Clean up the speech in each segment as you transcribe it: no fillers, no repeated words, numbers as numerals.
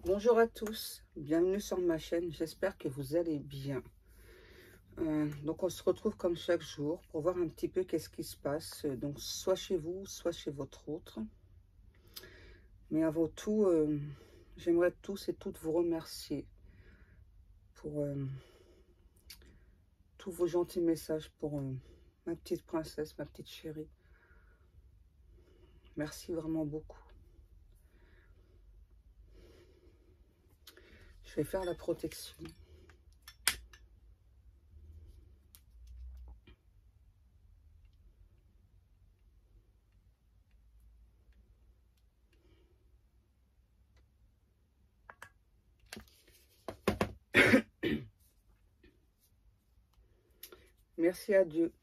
Bonjour à tous, bienvenue sur ma chaîne, j'espère que vous allez bien. Donc on se retrouve comme chaque jour pour voir un petit peu qu'est-ce qui se passe, donc soit chez vous, soit chez votre autre. Mais avant tout, j'aimerais tous et toutes vous remercier pour tous vos gentils messages pour ma petite princesse, ma petite chérie. Merci vraiment beaucoup. Je vais faire la protection. Merci à Dieu,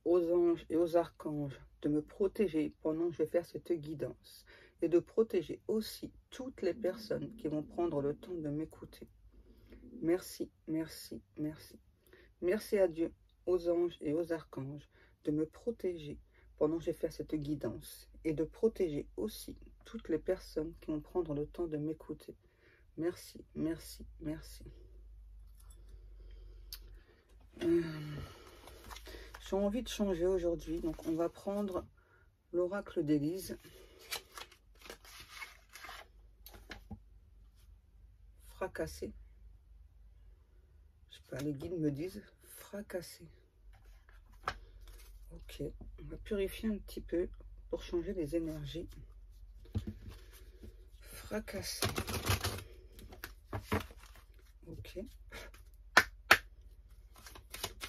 aux anges et aux archanges de me protéger pendant que je vais faire cette guidance et de protéger aussi toutes les personnes qui vont prendre le temps de m'écouter. Merci, merci, merci. Merci à Dieu, aux anges et aux archanges de me protéger pendant que je vais faire cette guidance et de protéger aussi toutes les personnes qui vont prendre le temps de m'écouter. Merci, merci, merci. J'ai envie de changer aujourd'hui, donc on va prendre l'oracle d'Élise. Fracassé. Je sais pas, les guides me disent fracassé. Ok, on va purifier un petit peu pour changer les énergies. Fracassé. Ok.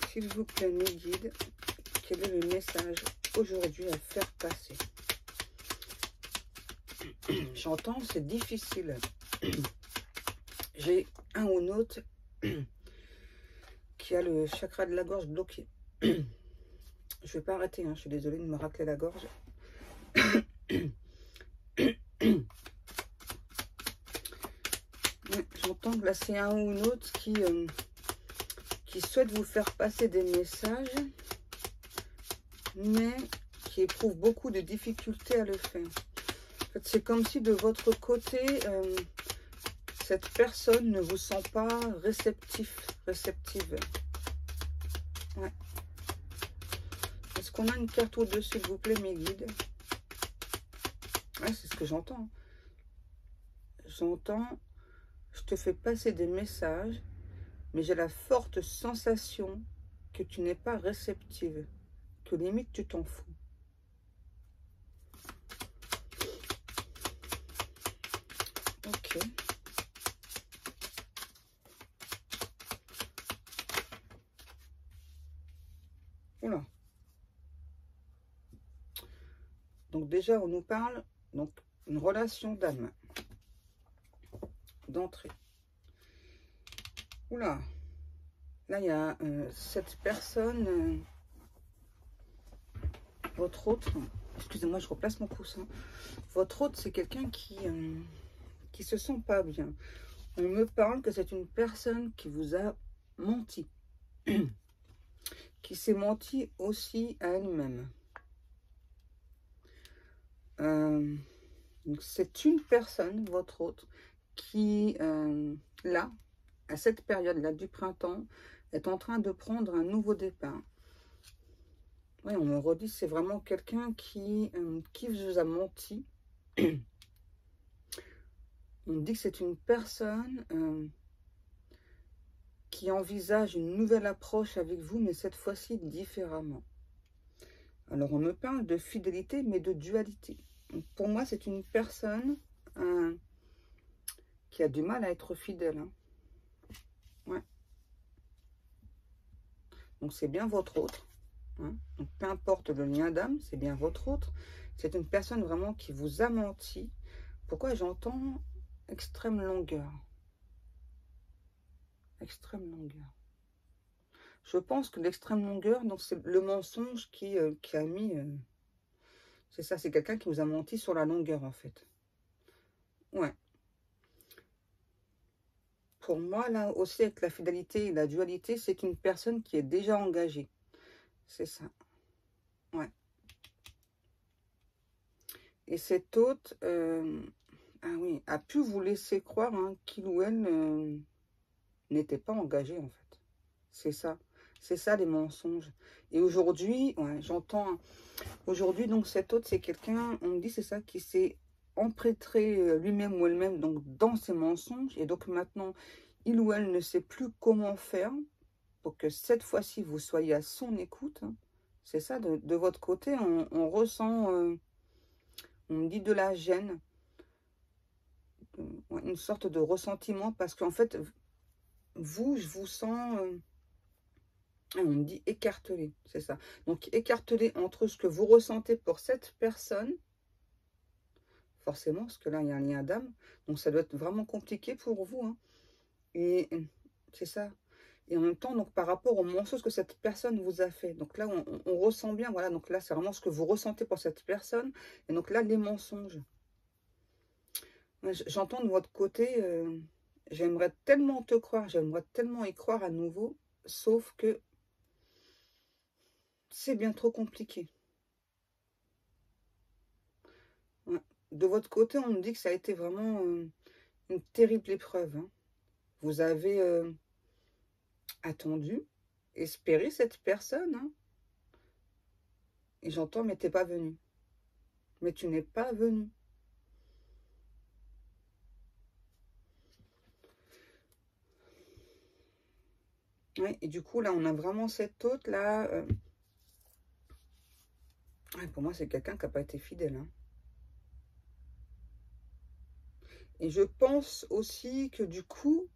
S'il vous plaît, mes guides, quel est le message aujourd'hui à faire passer? J'entends, c'est difficile. J'ai un ou l'autre qui a le chakra de la gorge bloqué. Je vais pas arrêter, hein, je suis désolée de me racler la gorge. J'entends que là, c'est un ou une autre qui souhaite vous faire passer des messages, mais qui éprouve beaucoup de difficultés à le faire. En fait, c'est comme si de votre côté, cette personne ne vous sent pas réceptive. Ouais. Est-ce qu'on a une carte au-dessus, s'il vous plaît, mes guides? Ouais, c'est ce que j'entends. J'entends, je te fais passer des messages, mais j'ai la forte sensation que tu n'es pas réceptive, que limite tu t'en fous. Ok. Oula. Donc déjà, on nous parle donc une relation d'âme, d'entrée. Oula. Là, il y a cette personne, votre autre, excusez-moi, je replace mon coussin. Votre autre, c'est quelqu'un qui se sent pas bien. On me parle que c'est une personne qui vous a menti, qui s'est menti aussi à elle-même. C'est une personne, votre autre, qui, là, à cette période-là du printemps, est en train de prendre un nouveau départ. Oui, on me redit, c'est vraiment quelqu'un qui vous a menti. On me dit que c'est une personne qui envisage une nouvelle approche avec vous, mais cette fois-ci différemment. Alors, on me parle de fidélité, mais de dualité. Donc, pour moi, c'est une personne qui a du mal à être fidèle. Hein. Ouais. Donc, c'est bien votre autre. Hein. Donc, peu importe le lien d'âme, c'est bien votre autre. C'est une personne vraiment qui vous a menti. Pourquoi j'entends extrême longueur? Extrême longueur. Je pense que l'extrême longueur, c'est le mensonge qui a mis... c'est ça, c'est quelqu'un qui vous a menti sur la longueur, en fait. Ouais. Pour moi, là aussi, avec la fidélité et la dualité, c'est une personne qui est déjà engagée. C'est ça. Ouais. Et cet autre, Ah oui, a pu vous laisser croire hein, qu'il ou elle n'était pas engagé en fait. C'est ça. C'est ça les mensonges. Et aujourd'hui, ouais, j'entends. Hein, aujourd'hui, donc cet autre, c'est quelqu'un, on me dit, c'est ça, qui s'est empêtré lui-même ou elle-même donc dans ses mensonges. Et donc maintenant, il ou elle ne sait plus comment faire pour que cette fois-ci, vous soyez à son écoute. Hein. C'est ça, de votre côté, on ressent, on me dit de la gêne, une sorte de ressentiment, parce qu'en fait, vous, je vous sens, on me dit écartelé, c'est ça. Donc écartelé entre ce que vous ressentez pour cette personne, forcément, parce que là, il y a un lien d'âme, donc ça doit être vraiment compliqué pour vous. Hein. Et c'est ça. Et en même temps, donc par rapport aux mensonges que cette personne vous a fait. Donc là, on ressent bien, voilà, donc là, c'est vraiment ce que vous ressentez pour cette personne. Et donc là, les mensonges. J'entends de votre côté, j'aimerais tellement te croire, j'aimerais tellement y croire à nouveau, sauf que c'est bien trop compliqué. Ouais. De votre côté, on me dit que ça a été vraiment une terrible épreuve. Hein. Vous avez attendu, espéré cette personne, hein. Et j'entends, mais t'es pas venu. Mais tu n'es pas venu. Ouais, et du coup, là, on a vraiment cette autre, là. Ouais, pour moi, c'est quelqu'un qui n'a pas été fidèle. Hein. Et je pense aussi que du coup,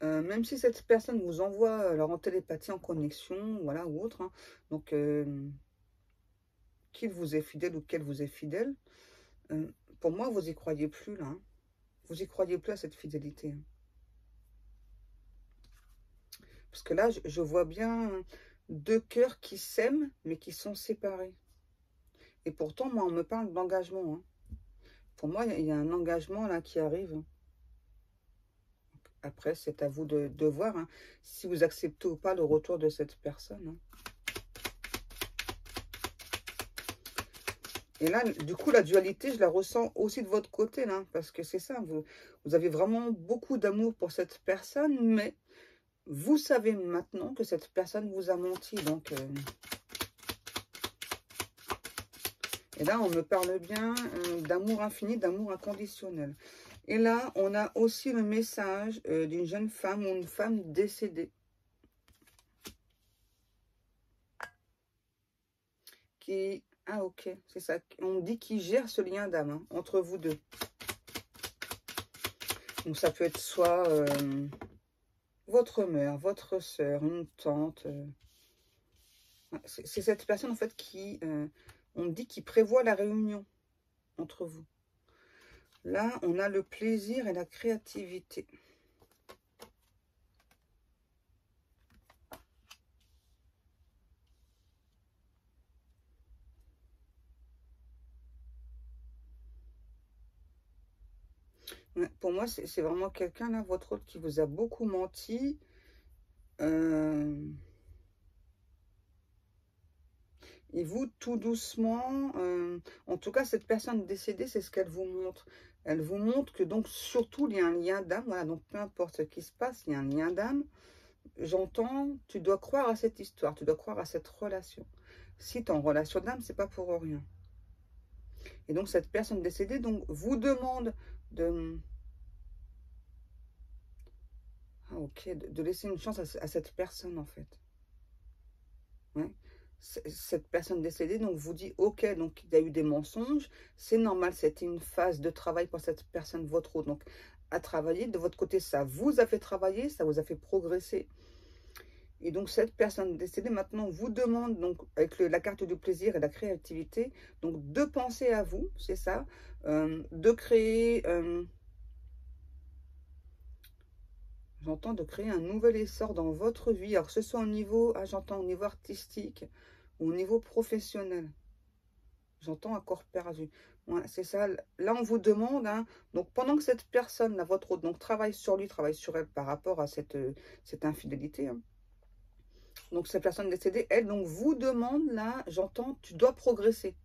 même si cette personne vous envoie alors en télépathie, en connexion, voilà, ou autre, hein, donc qu'il vous est fidèle ou qu'elle vous est fidèle, pour moi, vous y croyez plus, là. Hein. Vous y croyez plus à cette fidélité. Hein. Parce que là, je vois bien deux cœurs qui s'aiment, mais qui sont séparés. Et pourtant, moi, on me parle d'engagement. Hein. Pour moi, il y a un engagement là qui arrive. Hein. Après, c'est à vous de voir hein, si vous acceptez ou pas le retour de cette personne. Hein. Et là, du coup, la dualité, je la ressens aussi de votre côté, là, parce que c'est ça, vous avez vraiment beaucoup d'amour pour cette personne, mais vous savez maintenant que cette personne vous a menti. Donc, et là, on me parle bien d'amour infini, d'amour inconditionnel. Et là, on a aussi le message d'une jeune femme ou une femme décédée. Qui... Ah, ok, c'est ça. On dit qu'il gère ce lien d'âme hein, entre vous deux. Donc, ça peut être soit votre mère, votre soeur, une tante. C'est cette personne, en fait, qui... on me dit qu'il prévoit la réunion entre vous. Là, on a le plaisir et la créativité. Pour moi, c'est vraiment quelqu'un, là, votre autre, qui vous a beaucoup menti. Et vous, tout doucement, en tout cas, cette personne décédée, c'est ce qu'elle vous montre. Elle vous montre que, donc, surtout, il y a un lien d'âme. Voilà, donc, peu importe ce qui se passe, il y a un lien d'âme. J'entends, tu dois croire à cette histoire, tu dois croire à cette relation. Si tu es en relation d'âme, c'est pas pour rien. Et donc, cette personne décédée, donc, vous demande de... Ah, ok, de laisser une chance à cette personne, en fait. Ouais. Cette personne décédée, donc, vous dit, ok, donc, il y a eu des mensonges, c'est normal, c'était une phase de travail pour cette personne, votre autre. Donc, à travailler, de votre côté, ça vous a fait travailler, ça vous a fait progresser. Et donc, cette personne décédée, maintenant, vous demande, donc, avec la carte du plaisir et la créativité, donc, de penser à vous, c'est ça, de créer, j'entends, de créer un nouvel essor dans votre vie, alors que ce soit au niveau, ah, j'entends, au niveau artistique ou au niveau professionnel. J'entends un corps perdu. Ouais, c'est ça. Là, on vous demande, hein, donc, pendant que cette personne, là, votre autre, donc, travaille sur lui, travaille sur elle par rapport à cette infidélité, hein, donc, cette personne décédée, elle, donc, vous demande, là, j'entends, tu dois progresser.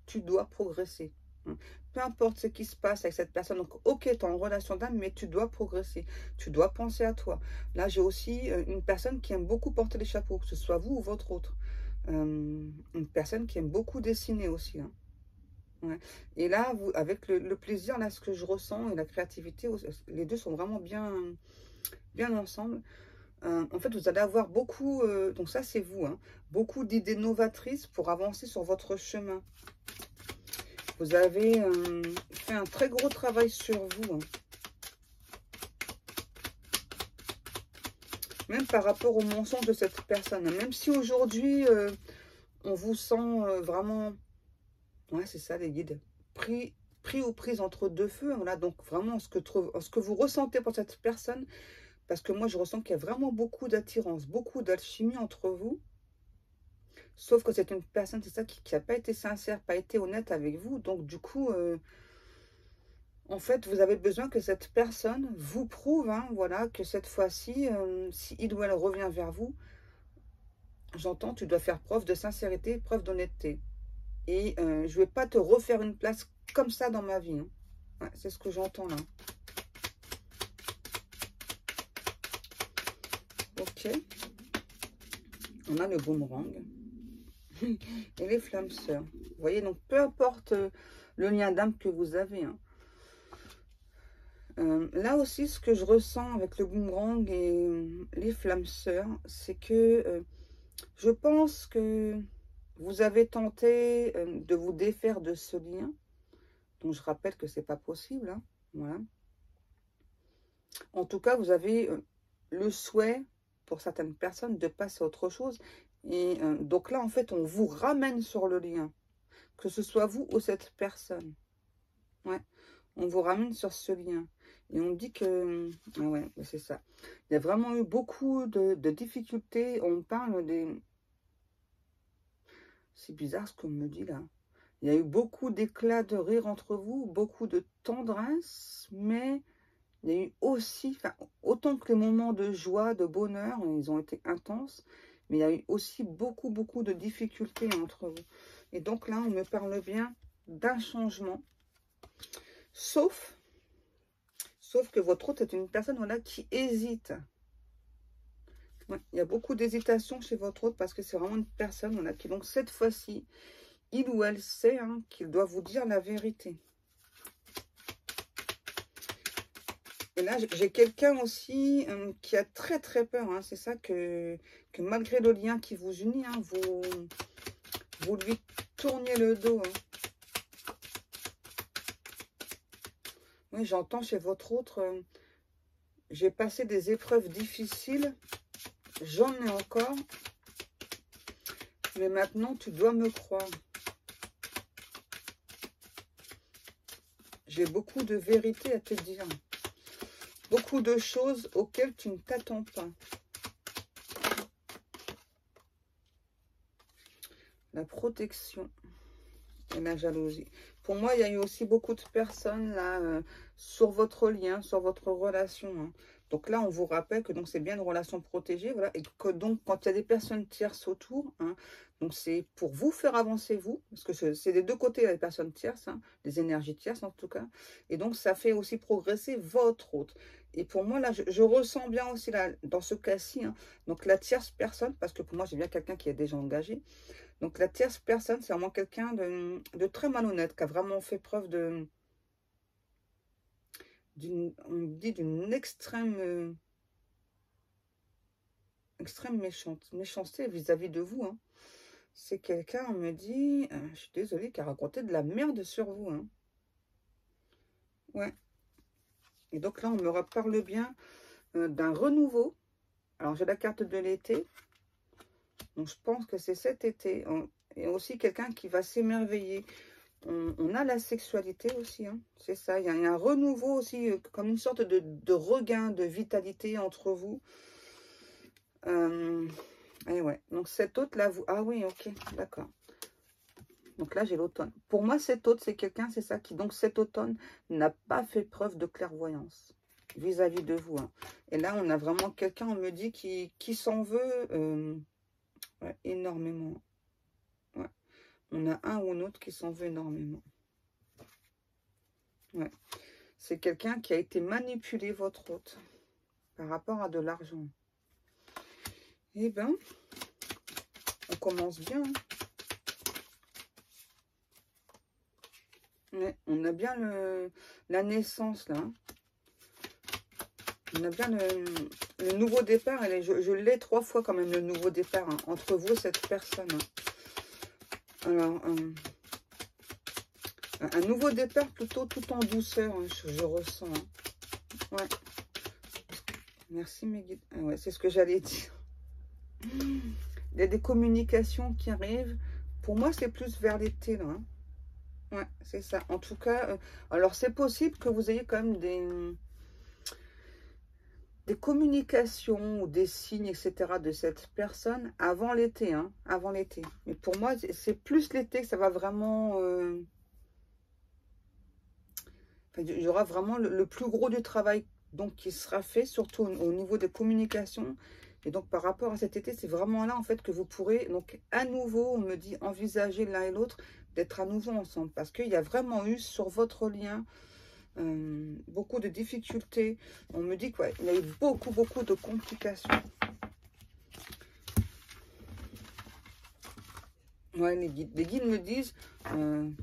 Tu dois progresser. Hein. peu importe ce qui se passe avec cette personne. Donc, ok, tu es en relation d'âme, mais tu dois progresser. Tu dois penser à toi. Là, j'ai aussi une personne qui aime beaucoup porter les chapeaux, que ce soit vous ou votre autre. Une personne qui aime beaucoup dessiner aussi. Hein. Ouais. Et là, vous, avec le plaisir, là, ce que je ressens et la créativité, les deux sont vraiment bien ensemble. En fait, vous allez avoir beaucoup, donc ça c'est vous, hein, beaucoup d'idées novatrices pour avancer sur votre chemin. Vous avez fait un très gros travail sur vous. Hein. Même par rapport au mensonge de cette personne. Hein. Même si aujourd'hui, on vous sent vraiment... Ouais, c'est ça les guides. Pris ou prise entre deux feux. Hein, voilà, donc vraiment ce que vous ressentez pour cette personne. Parce que moi, je ressens qu'il y a vraiment beaucoup d'attirance, beaucoup d'alchimie entre vous. Sauf que c'est une personne, c'est ça, qui n'a pas été sincère, pas été honnête avec vous. Donc, du coup, en fait, vous avez besoin que cette personne vous prouve, hein, voilà, que cette fois-ci, si il ou elle revient vers vous, j'entends, tu dois faire preuve de sincérité, preuve d'honnêteté. Et je ne vais pas te refaire une place comme ça dans ma vie. Hein. Ouais, c'est ce que j'entends là. Ok. On a le boomerang. Et les flammes sœurs. Vous voyez, donc peu importe le lien d'âme que vous avez. Hein. Là aussi, ce que je ressens avec le boomerang et les flammes sœurs, c'est que je pense que vous avez tenté de vous défaire de ce lien. Donc, je rappelle que c'est pas possible. Hein. Voilà. En tout cas, vous avez le souhait, pour certaines personnes, de passer à autre chose. Et donc là, en fait, on vous ramène sur le lien. Que ce soit vous ou cette personne. Ouais. On vous ramène sur ce lien. Et on dit que... Ah ouais, c'est ça. Il y a vraiment eu beaucoup de difficultés. On parle des... C'est bizarre ce qu'on me dit là. Il y a eu beaucoup d'éclats de rire entre vous, beaucoup de tendresse, mais il y a eu aussi, enfin, autant que les moments de joie, de bonheur, ils ont été intenses, mais il y a eu aussi beaucoup de difficultés entre vous. Et donc là, on me parle bien d'un changement, sauf que votre hôte est une personne voilà, qui hésite. Ouais, il y a beaucoup d'hésitation chez votre hôte parce que c'est vraiment une personne voilà, qui, donc cette fois-ci, il ou elle sait hein, qu'il doit vous dire la vérité. Et là, j'ai quelqu'un aussi qui a très peur. Hein. C'est ça que malgré le lien qui vous unit, hein, vous lui tourniez le dos. Hein. Oui, j'entends chez votre autre, j'ai passé des épreuves difficiles, j'en ai encore, mais maintenant tu dois me croire. J'ai beaucoup de vérité à te dire. Beaucoup de choses auxquelles tu ne t'attends pas. La protection et la jalousie. Pour moi, il y a eu aussi beaucoup de personnes là sur votre lien, sur votre relation. Hein. Donc là, on vous rappelle que c'est bien une relation protégée, voilà, et que donc quand il y a des personnes tierces autour, hein, donc c'est pour vous faire avancer vous, parce que c'est des deux côtés les personnes tierces, hein, les énergies tierces en tout cas, et donc ça fait aussi progresser votre hôte. Et pour moi là, je ressens bien aussi là, dans ce cas-ci, hein, donc la tierce personne, parce que pour moi j'ai bien quelqu'un qui est déjà engagé. Donc la tierce personne, c'est vraiment quelqu'un de très malhonnête, qui a vraiment fait preuve on dit d'une extrême méchanceté vis-à-vis de vous. Hein. C'est quelqu'un, on me dit, je suis désolée, qui a raconté de la merde sur vous. Hein. Ouais. Et donc là, on me reparle bien d'un renouveau. Alors j'ai la carte de l'été. Donc je pense que c'est cet été. Et aussi quelqu'un qui va s'émerveiller. On a la sexualité aussi, hein. C'est ça. Il y a un renouveau aussi, comme une sorte de regain de vitalité entre vous. Et ouais. Donc cet autre là, vous... Ah oui, ok, d'accord. Donc là, j'ai l'automne. Pour moi, cet autre, c'est quelqu'un, c'est ça, qui, donc cet automne, n'a pas fait preuve de clairvoyance vis-à-vis de vous. Hein. Et là, on a vraiment quelqu'un, on me dit, qui s'en veut ouais, énormément. Ouais. On a un ou un autre qui s'en veut énormément. Ouais. C'est quelqu'un qui a été manipulé, votre hôte, par rapport à de l'argent. Eh bien, on commence bien. Hein. Ouais, on a bien la naissance, là. Hein. On a bien le nouveau départ. Je l'ai 3 fois quand même, le nouveau départ, hein, entre vous et cette personne. Hein. Alors, un nouveau départ plutôt tout en douceur, hein, je ressens. Hein. Ouais. Merci mes guides. Ah ouais, c'est ce que j'allais dire. Il y a des communications qui arrivent. Pour moi, c'est plus vers l'été, là. Hein. Ouais, c'est ça. En tout cas, alors c'est possible que vous ayez quand même des communications ou des signes, etc. de cette personne avant l'été. Hein, avant l'été. Mais pour moi, c'est plus l'été que ça va vraiment... il y aura vraiment le plus gros du travail donc, qui sera fait, surtout au niveau des communications. Et donc, par rapport à cet été, c'est vraiment là, en fait, que vous pourrez, donc, à nouveau, on me dit, envisager l'un et l'autre d'être à nouveau ensemble. Parce qu'il y a vraiment eu, sur votre lien, beaucoup de difficultés. On me dit qu'il y a eu beaucoup de complications. Ouais, les guides me disent,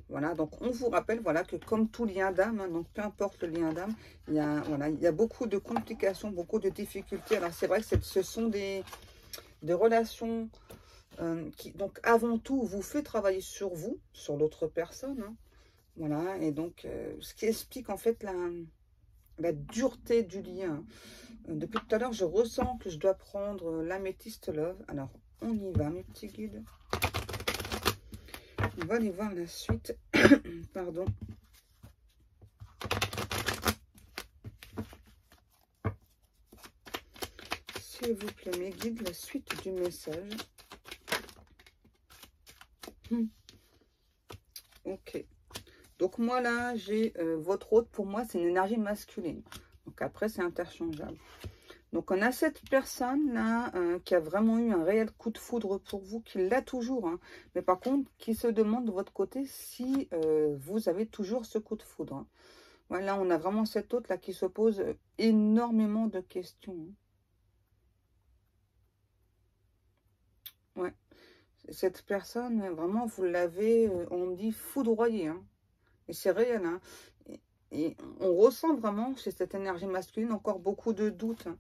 voilà, donc on vous rappelle, voilà, que comme tout lien d'âme, hein, donc peu importe le lien d'âme, voilà, il y a beaucoup de complications, beaucoup de difficultés. Alors c'est vrai que ce sont des relations qui, donc avant tout, vous fait travailler sur vous, sur l'autre personne, hein, voilà, et donc ce qui explique en fait la dureté du lien. Depuis tout à l'heure, je ressens que je dois prendre l'améthyste love. Alors, on y va, mes petits guides. On va aller voir la suite. Pardon. S'il vous plaît, mes guides, la suite du message. Ok. Donc moi là, j'ai votre hôte, pour moi, c'est une énergie masculine. Donc après, c'est interchangeable. Donc on a cette personne-là qui a vraiment eu un réel coup de foudre pour vous, qui l'a toujours. Hein, mais par contre, qui se demande de votre côté si vous avez toujours ce coup de foudre. Hein. Voilà, on a vraiment cet hôte-là qui se pose énormément de questions. Hein. Ouais. Cette personne, vraiment, vous l'avez, on me dit, foudroyé. Hein. Et c'est réel. Hein. Et on ressent vraiment chez cette énergie masculine encore beaucoup de doutes. Hein.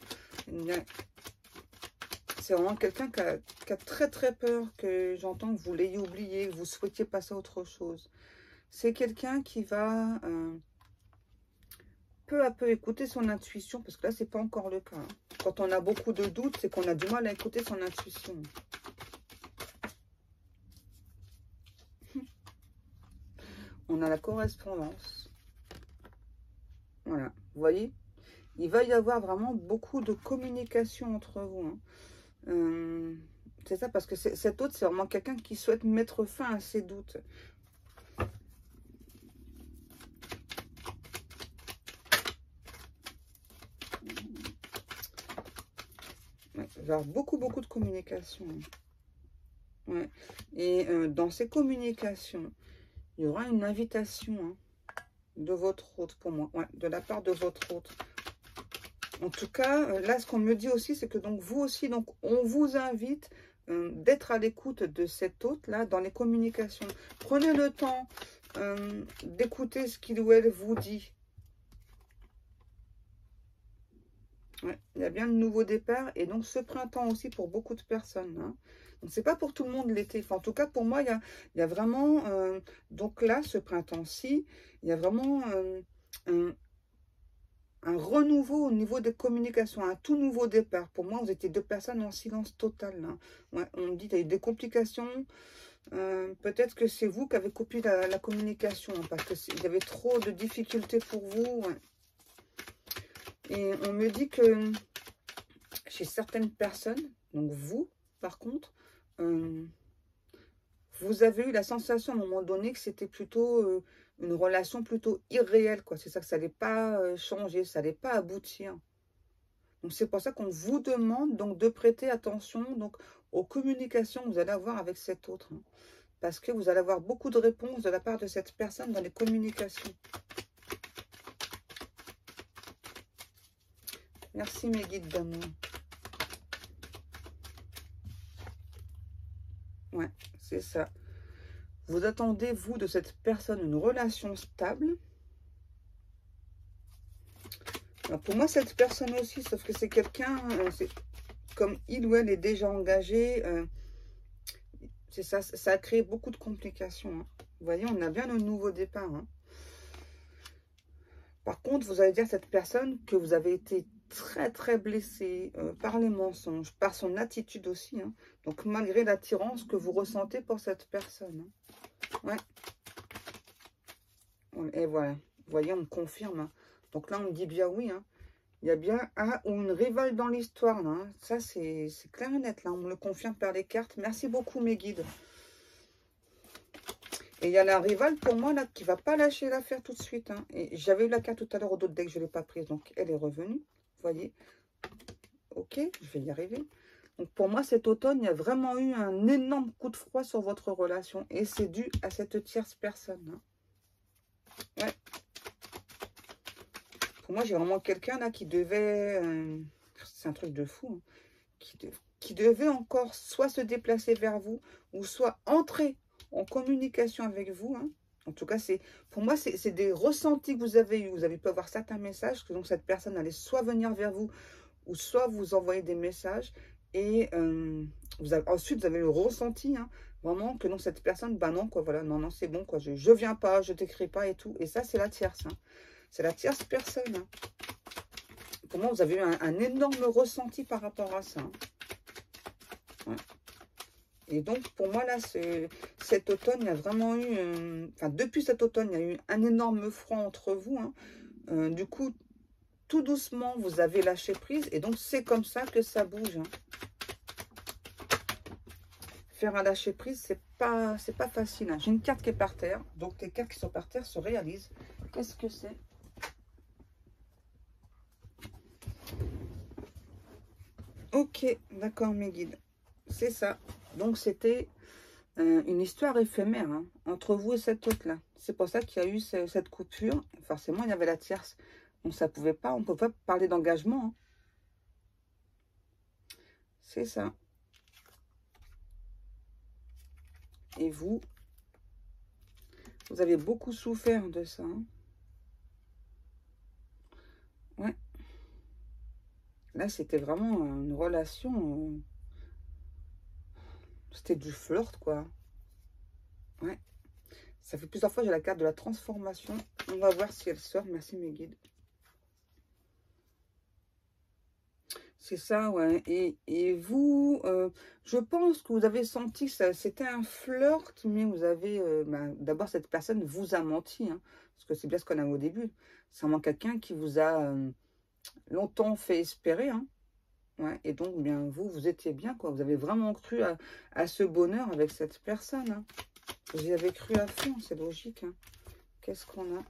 C'est vraiment quelqu'un qui a très peur que j'entends que vous l'ayez oublié, que vous souhaitiez passer à autre chose. C'est quelqu'un qui va peu à peu écouter son intuition, parce que là, c'est pas encore le cas. Hein. Quand on a beaucoup de doutes, c'est qu'on a du mal à écouter son intuition. On a la correspondance. Voilà, vous voyez, il va y avoir vraiment beaucoup de communication entre vous. Hein. C'est ça, parce que cet autre, c'est vraiment quelqu'un qui souhaite mettre fin à ses doutes. Ouais, il va y avoir beaucoup de communication. Ouais. Et dans ces communications, il y aura une invitation hein, de votre hôte pour moi, ouais, de la part de votre hôte. En tout cas, là, ce qu'on me dit aussi, c'est que donc vous aussi, donc on vous invite d'être à l'écoute de cet hôte-là dans les communications. Prenez le temps d'écouter ce qu'il ou elle vous dit. Ouais, il y a bien le nouveau départ et donc ce printemps aussi pour beaucoup de personnes. Hein. Donc c'est pas pour tout le monde l'été. Enfin, en tout cas, pour moi, il y a vraiment... donc là, ce printemps-ci, il y a vraiment un renouveau au niveau des communications, un tout nouveau départ. Pour moi, vous étiez 2 personnes en silence total. Hein. Ouais, on me dit qu'il y a eu des complications. Peut-être que c'est vous qui avez coupé la communication, hein, parce qu'il y avait trop de difficultés pour vous. Ouais. Et on me dit que chez certaines personnes, donc vous, par contre, vous avez eu la sensation à un moment donné que c'était plutôt une relation plutôt irréelle, quoi. C'est ça, que ça n'allait pas changer, ça n'allait pas aboutir. Donc c'est pour ça qu'on vous demande donc de prêter attention donc aux communications que vous allez avoir avec cet autre. Hein, parce que vous allez avoir beaucoup de réponses de la part de cette personne dans les communications. Merci mes guides d'amour. Ouais, c'est ça. Vous attendez, vous, de cette personne, une relation stable. Alors, pour moi, cette personne aussi, sauf que c'est quelqu'un, comme il ou elle est déjà engagé, c'est ça, ça a créé beaucoup de complications. Hein. Vous voyez, on a bien un nouveau départ. Hein. Par contre, vous allez dire à cette personne que vous avez été très très blessé par les mensonges, par son attitude aussi. Hein. Donc, malgré l'attirance que vous ressentez pour cette personne. Hein. Ouais. Et voilà. Vous voyez, on me confirme. Hein. Donc là, on me dit bien oui. Hein. Il y a bien un ou une rivale dans l'histoire. Hein. Ça, c'est clair et net. Là, on me le confirme par les cartes. Merci beaucoup, mes guides. Et il y a la rivale pour moi là qui va pas lâcher l'affaire tout de suite. Hein. Et j'avais eu la carte tout à l'heure au dos de deck, je ne l'ai pas prise. Donc elle est revenue. Vous voyez. Ok, je vais y arriver. Donc pour moi cet automne, il y a vraiment eu un énorme coup de froid sur votre relation. Et c'est dû à cette tierce personne. Hein. Ouais. Pour moi j'ai vraiment quelqu'un là qui devait... c'est un truc de fou. Hein, qui devait encore soit se déplacer vers vous ou soit entrer en communication avec vous. Hein. En tout cas, pour moi, c'est des ressentis que vous avez eus. Vous avez pu avoir certains messages, que donc cette personne allait soit venir vers vous, ou soit vous envoyer des messages. Et ensuite, vous avez le ressenti, hein, vraiment, que non, cette personne, bah non, quoi, voilà, non, non, c'est bon, quoi, je viens pas, je t'écris pas et tout. Et ça, c'est la tierce. Hein. C'est la tierce personne. Hein. Pour moi, vous avez eu un énorme ressenti par rapport à ça. Hein. Ouais. Et donc, pour moi, là, cet automne, il y a vraiment eu... enfin, depuis cet automne, il y a eu un énorme froid entre vous. Hein. Du coup, tout doucement, vous avez lâché prise. Et donc, c'est comme ça que ça bouge. Hein. Faire un lâcher prise, c'est pas facile. Hein. J'ai une carte qui est par terre. Donc, les cartes qui sont par terre se réalisent. Qu'est-ce que c'est? Ok, d'accord, mes guides. C'est ça. Donc, c'était... une histoire éphémère hein, entre vous et cet autre-là. C'est pour ça qu'il y a eu cette coupure. Forcément, il y avait la tierce. Donc, ça pouvait pas, on ne peut pas parler d'engagement. Hein. C'est ça. Et vous avez beaucoup souffert de ça. Hein. Ouais. Là, c'était vraiment une relation... c'était du flirt, quoi. Ouais. Ça fait plusieurs fois que j'ai la carte de la transformation. On va voir si elle sort. Merci, mes guides. C'est ça, ouais. Et vous, je pense que vous avez senti que c'était un flirt, mais vous avez... d'abord, cette personne vous a menti. Hein, parce que c'est bien ce qu'on a au début. C'est vraiment quelqu'un qui vous a longtemps fait espérer. Hein, ouais, et donc, bien, vous étiez bien, quoi. Vous avez vraiment cru à ce bonheur avec cette personne. Hein. Vous y avez cru à fond, c'est logique. Hein. Qu'est-ce qu'on a?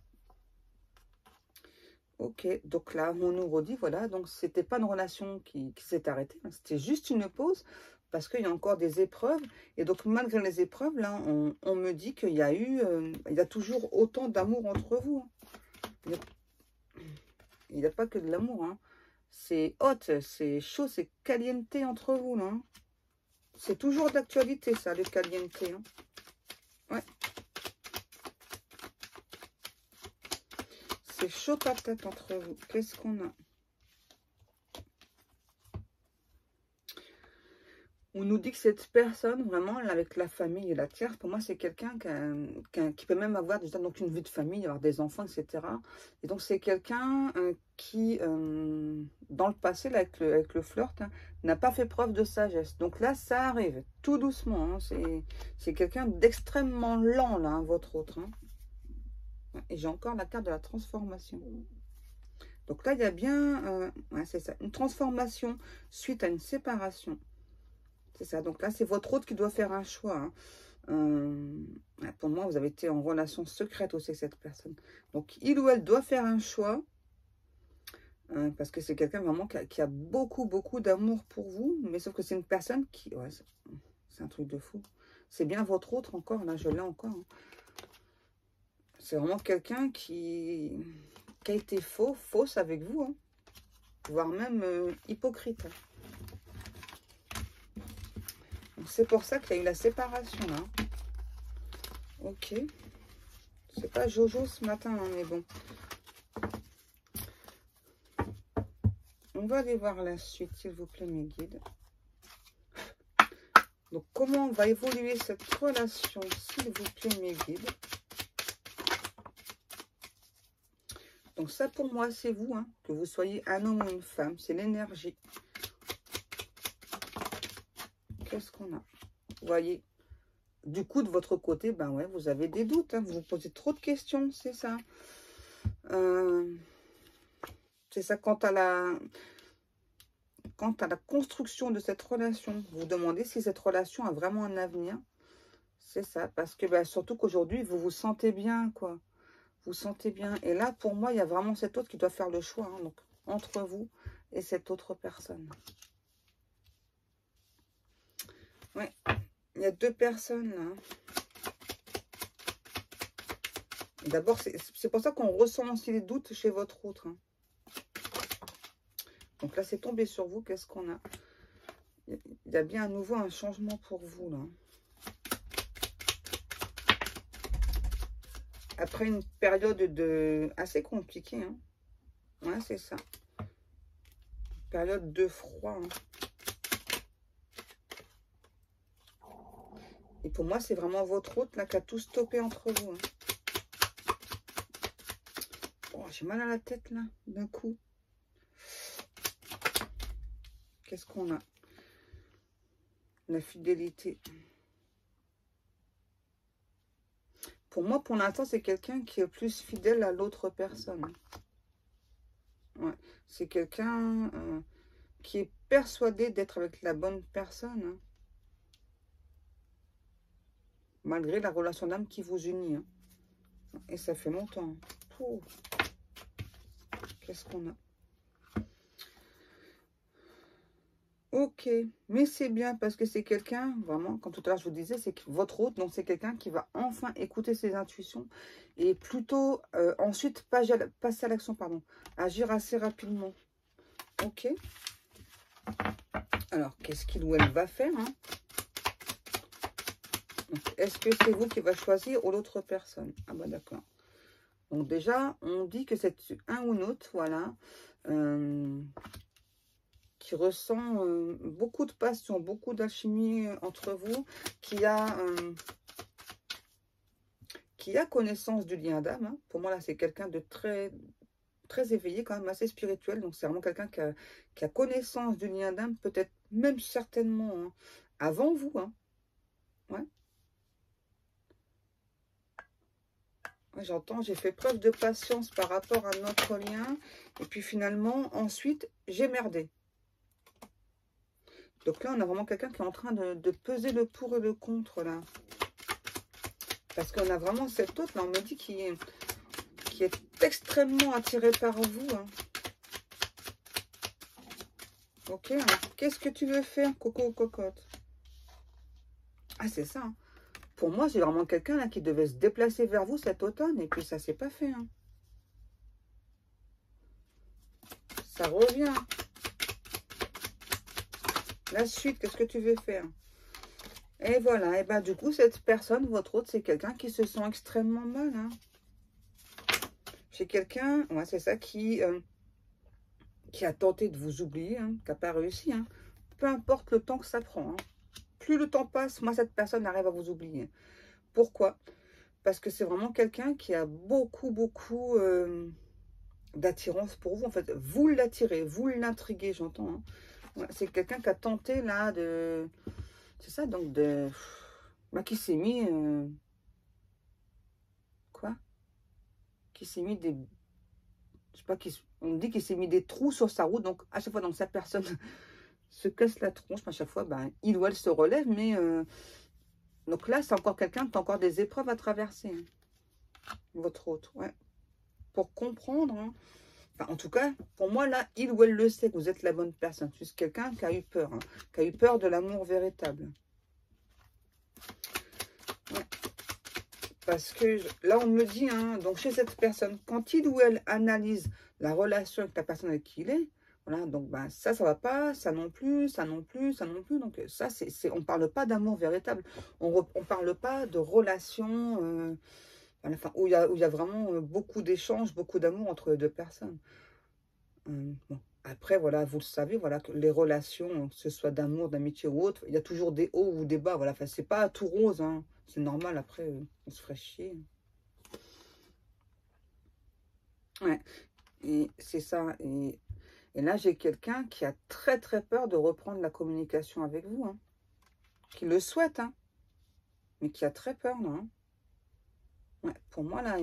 Ok, donc là, on nous redit, voilà, donc c'était pas une relation qui s'est arrêtée, hein, c'était juste une pause, parce qu'il y a encore des épreuves, et donc malgré les épreuves, là, on me dit qu'il y a eu, il y a toujours autant d'amour entre vous. Hein. Il n'y a pas que de l'amour, hein. C'est hot, c'est chaud, c'est caliente entre vous, là. Hein. C'est toujours d'actualité, ça, le caliente. Hein. Ouais. C'est chaud patate entre vous. Qu'est-ce qu'on a? On nous dit que cette personne, vraiment, avec la famille et la tierce, pour moi, c'est quelqu'un qui peut même avoir déjà donc, une vie de famille, avoir des enfants, etc. Et donc, c'est quelqu'un qui, dans le passé, là, avec le flirt, hein, n'a pas fait preuve de sagesse. Donc là, ça arrive, tout doucement. Hein, c'est quelqu'un d'extrêmement lent, là, hein, votre autre. Hein. Et j'ai encore la carte de la transformation. Donc là, il y a bien, ouais, c'est ça, une transformation suite à une séparation. C'est ça, donc là, c'est votre autre qui doit faire un choix. Hein. Pour moi, vous avez été en relation secrète aussi avec cette personne. Donc, il ou elle doit faire un choix. Parce que c'est quelqu'un vraiment qui a beaucoup, beaucoup d'amour pour vous. Mais sauf que c'est une personne qui... Ouais, c'est un truc de fou. C'est bien votre autre encore, là, je l'ai encore. Hein. C'est vraiment quelqu'un qui a été fausse avec vous. Hein. voire même hypocrite. C'est pour ça qu'il y a eu la séparation là. Ok. C'est pas Jojo ce matin, hein, mais bon. On va aller voir la suite, s'il vous plaît, mes guides. Donc, comment va évoluer cette relation, s'il vous plaît, mes guides? Donc, ça, pour moi, c'est vous, hein, que vous soyez un homme ou une femme. C'est l'énergie. Qu'est-ce qu'on a? Vous voyez, du coup, de votre côté, ben ouais, vous avez des doutes. Hein, vous vous posez trop de questions, c'est ça. C'est ça, quant à la construction de cette relation, vous vous demandez si cette relation a vraiment un avenir. C'est ça, parce que bah, surtout qu'aujourd'hui, vous vous sentez bien, quoi. Vous sentez bien. Et là, pour moi, il y a vraiment cet autre qui doit faire le choix, hein, donc entre vous et cette autre personne. Oui, il y a deux personnes, là. D'abord, c'est pour ça qu'on ressent aussi les doutes chez votre autre, hein. Donc là, c'est tombé sur vous. Qu'est-ce qu'on a? Il y a bien à nouveau un changement pour vous, là. Après une période assez compliquée. Hein. Ouais, c'est ça. Période de froid. Hein. Et pour moi, c'est vraiment votre hôte là qui a tout stoppé entre vous. Hein. Oh, j'ai mal à la tête là, d'un coup. Qu'est-ce qu'on a? La fidélité. Pour moi, pour l'instant, c'est quelqu'un qui est plus fidèle à l'autre personne. Ouais. C'est quelqu'un qui est persuadé d'être avec la bonne personne. Hein. Malgré la relation d'âme qui vous unit. Hein. Et ça fait longtemps. Qu'est-ce qu'on a? Ok, mais c'est bien parce que c'est quelqu'un, vraiment, comme tout à l'heure je vous disais, c'est que votre hôte, donc c'est quelqu'un qui va enfin écouter ses intuitions et plutôt ensuite passer à l'action, pardon, agir assez rapidement. Ok. Alors, qu'est-ce qu'il ou elle va faire hein? Est-ce que c'est vous qui va choisir ou l'autre personne? Ah bah d'accord. Donc déjà, on dit que c'est un ou l'autre, voilà. Qui ressent beaucoup de passion, beaucoup d'alchimie entre vous, qui a connaissance du lien d'âme. Hein. Pour moi, là, c'est quelqu'un de très, très éveillé, quand même assez spirituel. Donc, c'est vraiment quelqu'un qui a connaissance du lien d'âme, peut-être même certainement hein, avant vous. Hein. Ouais. Ouais, j'entends, j'ai fait preuve de patience par rapport à notre lien. Et puis finalement, ensuite, j'ai merdé. Donc là, on a vraiment quelqu'un qui est en train de peser le pour et le contre, là. Parce qu'on a vraiment cet autre, là, on me dit, qui est extrêmement attiré par vous. Hein. Ok, qu'est-ce que tu veux faire, coco ou cocotte? Ah, c'est ça. Hein. Pour moi, c'est vraiment quelqu'un, là, qui devait se déplacer vers vous cet automne, et puis ça s'est pas fait. Hein. Ça revient. La suite, qu'est-ce que tu veux faire? Et voilà, et ben du coup, cette personne, votre autre, c'est quelqu'un qui se sent extrêmement mal. Hein. C'est quelqu'un, ouais, c'est ça, qui a tenté de vous oublier, hein, qui n'a pas réussi. Hein. Peu importe le temps que ça prend. Hein. Plus le temps passe, moi, cette personne arrive à vous oublier. Pourquoi? Parce que c'est vraiment quelqu'un qui a beaucoup, beaucoup d'attirance pour vous. En fait, vous l'attirez, vous l'intriguez, j'entends. Hein. Ouais, c'est quelqu'un qui a tenté, là, de... C'est ça, donc, bah, qui s'est mis... Quoi? Qui s'est mis des... Je sais pas, on me dit qu'il s'est mis des trous sur sa route. Donc, à chaque fois, donc, cette personne se casse la tronche. À chaque fois, ben, il ou elle se relève. Mais... donc là, c'est encore quelqu'un qui a encore des épreuves à traverser. Hein. Votre hôte, ouais. Pour comprendre... Hein. Enfin, en tout cas, pour moi, là, il ou elle le sait que vous êtes la bonne personne. C'est quelqu'un qui a eu peur. Hein, qui a eu peur de l'amour véritable. Ouais. Parce que là, on me dit, hein, donc chez cette personne, quand il ou elle analyse la relation avec la personne avec qui il est, Voilà, donc ben, ça va pas, ça non plus, ça non plus, ça non plus. Donc ça, on parle pas d'amour véritable. On parle pas de relation voilà, enfin, où il y a vraiment beaucoup d'échanges, beaucoup d'amour entre les deux personnes. Bon. Après, voilà, vous le savez, voilà, que les relations, que ce soit d'amour, d'amitié ou autre, il y a toujours des hauts ou des bas. Voilà, enfin, c'est pas tout rose, hein. C'est normal, après, on se ferait chier. Ouais, et c'est ça. Et là, j'ai quelqu'un qui a très très peur de reprendre la communication avec vous, hein. Qui le souhaite, hein, mais qui a très peur, là, hein. Ouais, pour moi, là,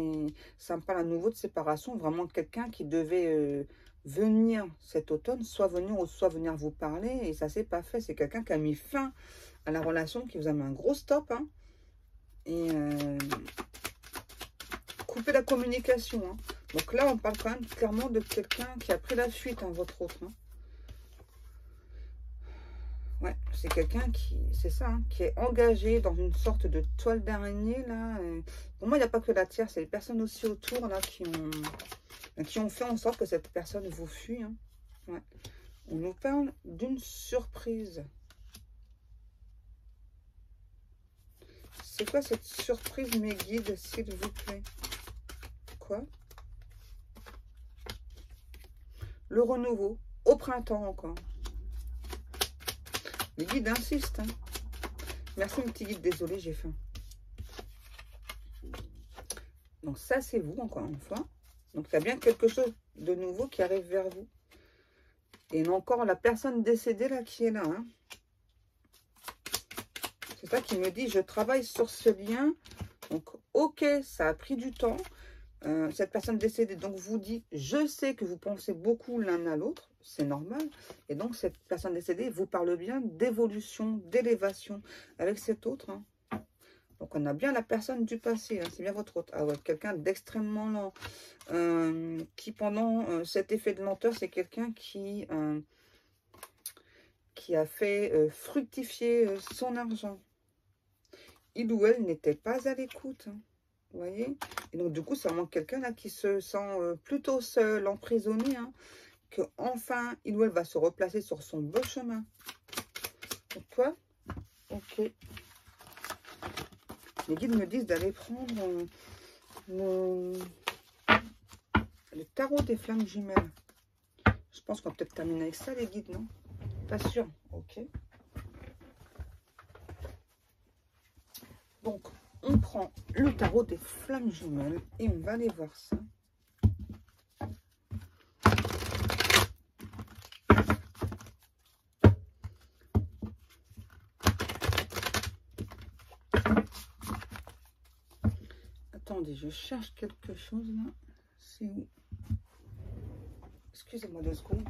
ça me parle à nouveau de séparation. Vraiment quelqu'un qui devait venir cet automne, soit venir ou soit venir vous parler, et ça s'est pas fait. C'est quelqu'un qui a mis fin à la relation, qui vous a mis un gros stop, hein, et coupé la communication, hein. Donc là, on parle quand même clairement de quelqu'un qui a pris la fuite, hein, votre autre, hein. Ouais, c'est quelqu'un qui, c'est ça, hein, qui est engagé dans une sorte de toile d'araignée, là. Pour moi, il n'y a pas que la tierce, c'est les personnes aussi autour, là, qui ont fait en sorte que cette personne vous fuit, hein. Ouais. On nous parle d'une surprise. C'est quoi cette surprise, mes guides, s'il vous plaît? Quoi? Le renouveau, au printemps encore. Les guides insistent, hein. Merci, mon petit guide, désolé, j'ai faim. Donc ça, c'est vous, encore une fois. Donc il y a bien quelque chose de nouveau qui arrive vers vous. Et encore la personne décédée, là, qui est là, hein. C'est ça qui me dit, je travaille sur ce lien. Donc, ok, ça a pris du temps. Cette personne décédée, donc, vous dit, je sais que vous pensez beaucoup l'un à l'autre. C'est normal. Et donc, cette personne décédée vous parle bien d'évolution, d'élévation avec cet autre, hein. Donc, on a bien la personne du passé, hein. C'est bien votre autre. Ah ouais, quelqu'un d'extrêmement lent. Qui, pendant cet effet de lenteur, c'est quelqu'un qui a fait fructifier son argent. Il ou elle n'était pas à l'écoute, hein, vous voyez. Et donc, du coup, c'est vraiment quelqu'un là qui se sent plutôt seul, emprisonné, hein, que enfin, il ou elle va se replacer sur son beau chemin. Donc, toi, ok. Les guides me disent d'aller prendre le tarot des flammes jumelles. Je pense qu'on va peut-être terminer avec ça, les guides, non? Pas sûr, ok. Donc, on prend le tarot des flammes jumelles et on va aller voir ça. Attendez, je cherche quelque chose là. C'est où? Excusez-moi 2 secondes.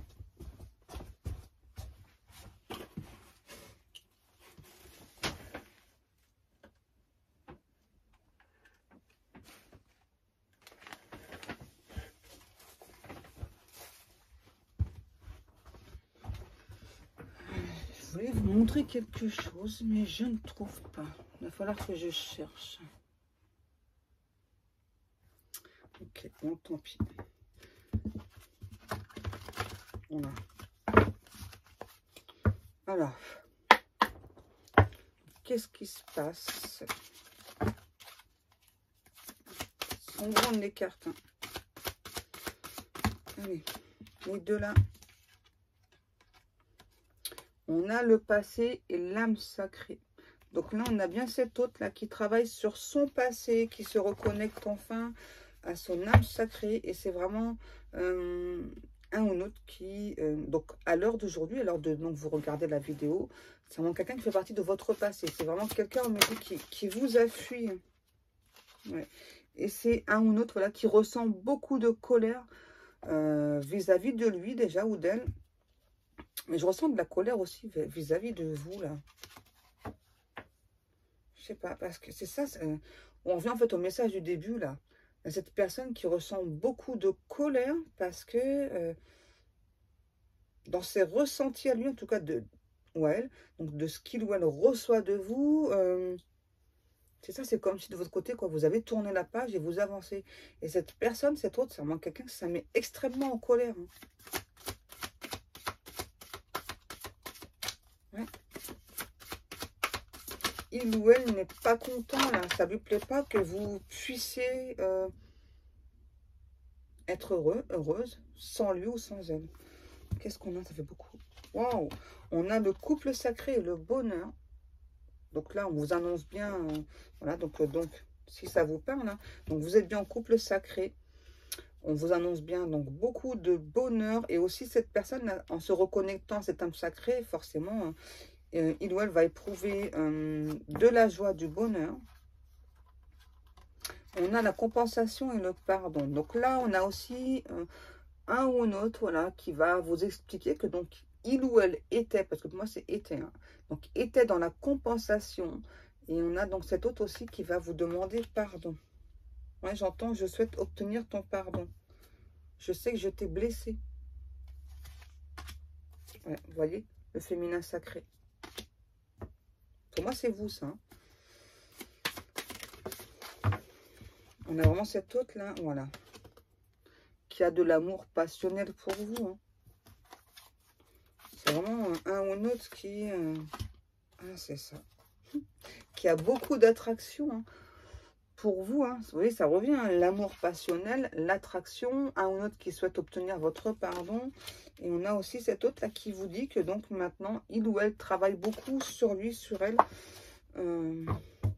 Je voulais vous montrer quelque chose, mais je ne trouve pas. Il va falloir que je cherche. Ok, bon, tant pis. Voilà. Alors, qu'est-ce qui se passe? Elles sont grandes les cartes, hein. Allez, les deux là. On a le passé et l'âme sacrée. Donc là, on a bien cet autre là qui travaille sur son passé, qui se reconnecte enfin à son âme sacrée. Et c'est vraiment un ou l'autre qui, donc à l'heure d'aujourd'hui, à l'heure de donc vous regardez la vidéo, c'est vraiment quelqu'un qui fait partie de votre passé. C'est vraiment quelqu'un, on me dit, qui vous a fui. Ouais. Et c'est un ou l'autre voilà, qui ressent beaucoup de colère vis-à-vis de lui déjà ou d'elle. Mais je ressens de la colère aussi vis-à-vis de vous, là. Je sais pas, parce que c'est ça, on revient en fait au message du début, là. Il y a cette personne qui ressent beaucoup de colère parce que dans ses ressentis à lui, en tout cas, ou à elle, donc de ce qu'il ou elle reçoit de vous, c'est ça, c'est comme si de votre côté, quoi, vous avez tourné la page et vous avancez. Et cette personne, cette autre, c'est vraiment quelqu'un que ça met extrêmement en colère, hein. il ou elle n'est pas content, là. Ça lui plaît pas que vous puissiez être heureuse, sans lui ou sans elle. Qu'est-ce qu'on a? Ça fait beaucoup. Waouh! On a le couple sacré et le bonheur. Donc là, on vous annonce bien, voilà, donc si ça vous parle, hein, donc vous êtes bien en couple sacré. On vous annonce bien donc beaucoup de bonheur. Et aussi cette personne, en se reconnectant à cet âme sacrée, forcément, il ou elle va éprouver de la joie, du bonheur. On a la compensation et le pardon. Donc là, on a aussi un ou un autre, voilà, qui va vous expliquer que donc il ou elle était, parce que pour moi c'est était, hein, donc était dans la compensation. Et on a donc cet autre aussi qui va vous demander pardon. Ouais, j'entends, je souhaite obtenir ton pardon. Je sais que je t'ai blessé. Ouais, vous voyez, le féminin sacré. Pour moi, c'est vous, ça. Hein. On a vraiment cet autre là, voilà, qui a de l'amour passionnel pour vous. Hein. C'est vraiment un ou un autre qui... ah, c'est ça. Qui a beaucoup d'attraction hein, pour vous. Hein. Vous voyez, ça revient. Hein, l'amour passionnel, l'attraction, un ou autre qui souhaite obtenir votre pardon. Et on a aussi cet autre là qui vous dit que donc maintenant, il ou elle travaille beaucoup sur lui, sur elle,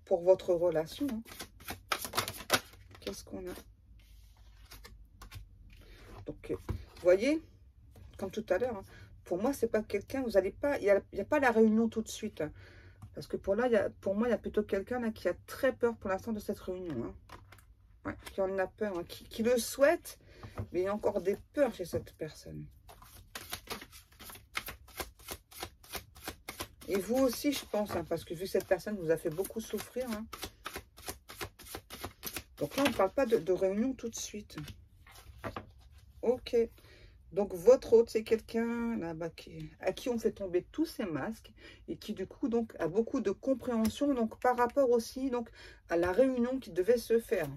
pour votre relation. Hein. Qu'est-ce qu'on a? Donc, vous voyez, comme tout à l'heure, hein, pour moi, c'est pas quelqu'un, vous n'allez pas, il n'y a pas la réunion tout de suite. Hein, parce que pour moi, il y a plutôt quelqu'un là qui a très peur pour l'instant de cette réunion. Hein. Ouais, qui en a peur, hein, qui le souhaite, mais il y a encore des peurs chez cette personne. Et vous aussi, je pense, hein, parce que vu que cette personne vous a fait beaucoup souffrir. Hein. Donc là, on ne parle pas de réunion tout de suite. Ok. Donc, votre hôte, c'est quelqu'un là-bas à qui on fait tomber tous ces masques et qui, du coup, donc, a beaucoup de compréhension donc, par rapport aussi donc, à la réunion qui devait se faire.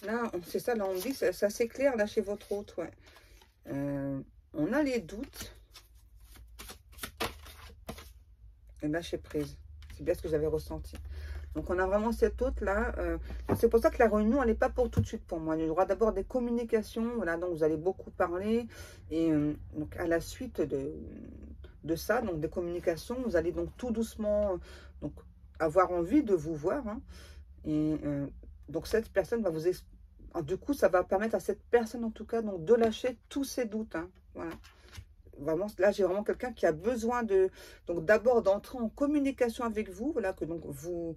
Là, c'est ça, là, on dit, ça s'éclaire là chez votre hôte, ouais. On a les doutes. Et lâcher prise. C'est bien ce que j'avais ressenti. Donc, on a vraiment cet hôte-là. C'est pour ça que la réunion, elle n'est pas pour tout de suite pour moi. Il y aura d'abord des communications. Voilà, donc vous allez beaucoup parler. Et donc, à la suite de ça, donc des communications, vous allez donc tout doucement donc, avoir envie de vous voir. Hein. Et donc, cette personne va vous expliquer. Du coup, ça va permettre à cette personne, en tout cas, donc, de lâcher tous ses doutes. Hein. Voilà. Vraiment, là, j'ai vraiment quelqu'un qui a besoin de, donc d'abord d'entrer en communication avec vous, voilà, que donc vous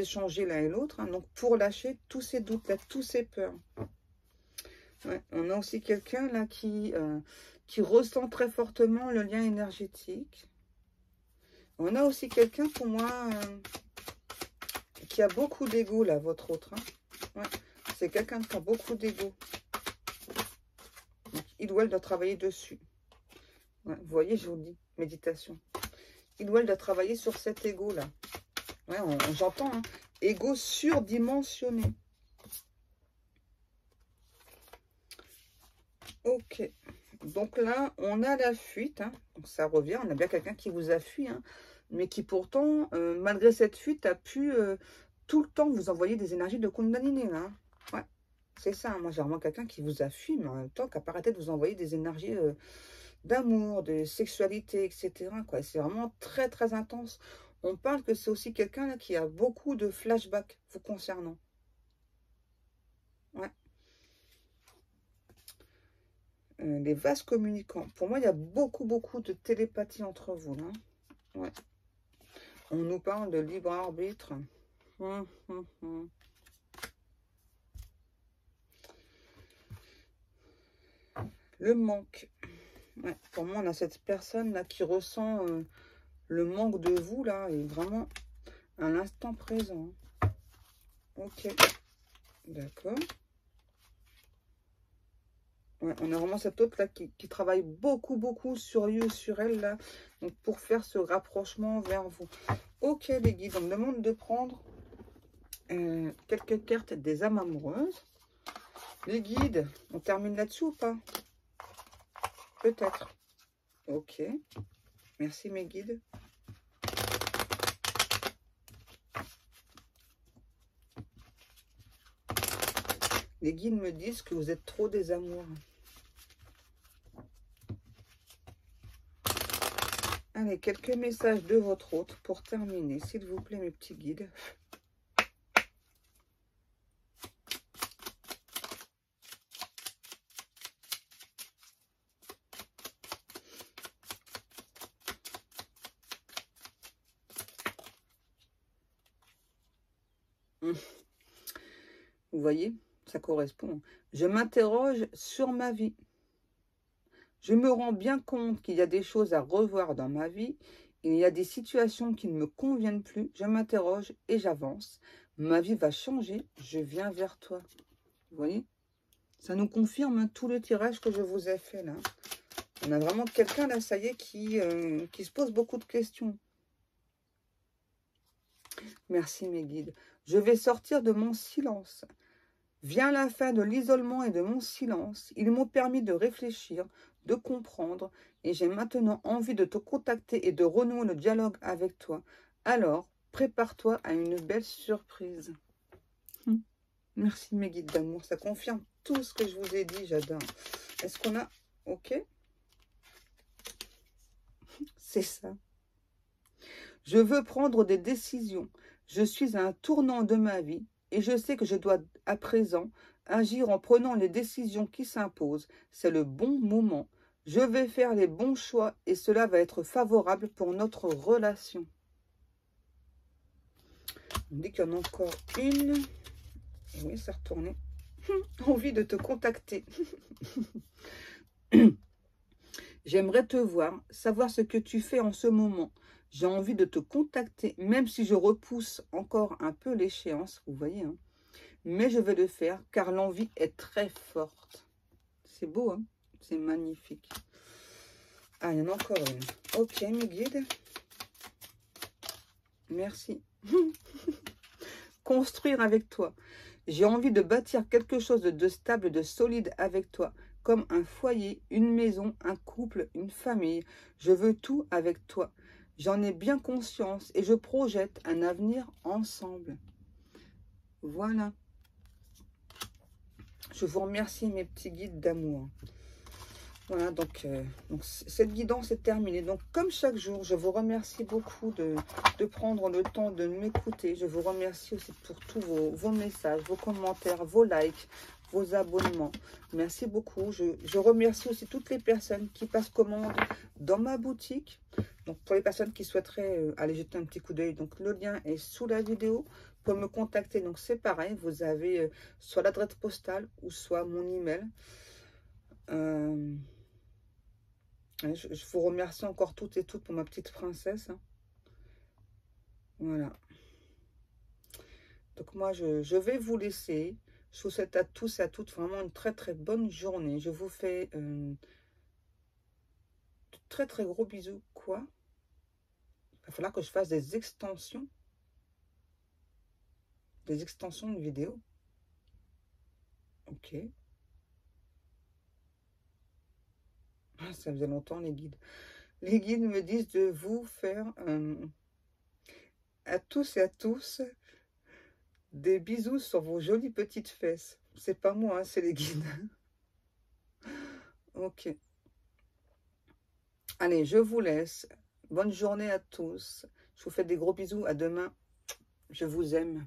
échangez l'un et l'autre, hein, donc pour lâcher tous ces doutes, là, tous ces peurs. Ouais, on a aussi quelqu'un là qui ressent très fortement le lien énergétique. On a aussi quelqu'un pour moi qui a beaucoup d'ego là, votre autre. Hein. Ouais, c'est quelqu'un qui a beaucoup d'ego. Il ou elle doit travailler dessus. Ouais, vous voyez, je vous dis, méditation. Il ou elle doit travailler sur cet ego-là. Ouais, j'entends, hein. Ego surdimensionné. Ok. Donc là, on a la fuite. Hein. Donc ça revient. On a bien quelqu'un qui vous a fui. Hein, mais qui pourtant, malgré cette fuite, a pu tout le temps vous envoyer des énergies de Kundalini. Hein. Ouais, c'est ça. Hein. Moi, j'ai vraiment quelqu'un qui vous a fui, mais en même temps, qui n'a pas arrêté de vous envoyer des énergies d'amour, de sexualité, etc. C'est vraiment très, très intense. On parle que c'est aussi quelqu'un là qui a beaucoup de flashbacks vous concernant. Ouais. Les vases communicants. Pour moi, il y a beaucoup, beaucoup de télépathie entre vous. Là. Ouais. On nous parle de libre arbitre. Le manque. Ouais. Pour moi, on a cette personne là qui ressent le manque de vous là et vraiment à l'instant présent. Ok. D'accord. Ouais, on a vraiment cette autre là qui travaille beaucoup, beaucoup sur lui ou sur elle là. Donc pour faire ce rapprochement vers vous. Ok les guides, on me demande de prendre quelques cartes des âmes amoureuses. Les guides, on termine là-dessus ou pas? Peut-être. Ok. Merci mes guides. Les guides me disent que vous êtes trop des amours. Allez, quelques messages de votre hôte pour terminer, s'il vous plaît, mes petits guides. Vous voyez, ça correspond. Je m'interroge sur ma vie. Je me rends bien compte qu'il y a des choses à revoir dans ma vie. Il y a des situations qui ne me conviennent plus. Je m'interroge et j'avance. Ma vie va changer. Je viens vers toi. Vous voyez? Ça nous confirme hein, tout le tirage que je vous ai fait là. On a vraiment quelqu'un là, ça y est, qui se pose beaucoup de questions. Merci mes guides. Je vais sortir de mon silence. Vient la fin de l'isolement et de mon silence. Ils m'ont permis de réfléchir, de comprendre, et j'ai maintenant envie de te contacter et de renouer le dialogue avec toi. Alors, prépare-toi à une belle surprise. Merci mes guides d'amour, ça confirme tout ce que je vous ai dit, j'adore. Est-ce qu'on a... Ok. C'est ça. Je veux prendre des décisions. Je suis à un tournant de ma vie. Et je sais que je dois à présent agir en prenant les décisions qui s'imposent. C'est le bon moment. Je vais faire les bons choix et cela va être favorable pour notre relation. On dit qu'il y en a encore une. Et oui, c'est retourné. Envie de te contacter. J'aimerais te voir, savoir ce que tu fais en ce moment. J'ai envie de te contacter, même si je repousse encore un peu l'échéance, vous voyez, hein. Mais je vais le faire, car l'envie est très forte. C'est beau, hein? C'est magnifique. Ah, il y en a encore une. Ok, mes guides. Merci. Construire avec toi. J'ai envie de bâtir quelque chose de stable, de solide avec toi. Comme un foyer, une maison, un couple, une famille. Je veux tout avec toi. J'en ai bien conscience et je projette un avenir ensemble. Voilà. Je vous remercie mes petits guides d'amour. Voilà, donc cette guidance est terminée. Donc, comme chaque jour, je vous remercie beaucoup de prendre le temps de m'écouter. Je vous remercie aussi pour tous vos messages, vos commentaires, vos likes, vos abonnements. Merci beaucoup. Je remercie aussi toutes les personnes qui passent commande dans ma boutique. Donc, pour les personnes qui souhaiteraient aller jeter un petit coup d'œil, donc le lien est sous la vidéo. Pour me contacter, donc c'est pareil. Vous avez soit l'adresse postale ou soit mon email. Je vous remercie encore toutes et toutes pour ma petite princesse. Hein. Voilà. Donc moi, je vais vous laisser. Je vous souhaite à tous et à toutes vraiment une très très bonne journée. Je vous fais de très très gros bisous. Quoi? Il va falloir que je fasse des extensions. Des extensions de vidéo. Ok. Ah, ça faisait longtemps les guides. Les guides me disent de vous faire à tous et à tous des bisous sur vos jolies petites fesses. C'est pas moi, hein, c'est les guides. Ok. Allez, je vous laisse. Bonne journée à tous. Je vous fais des gros bisous. À demain. Je vous aime.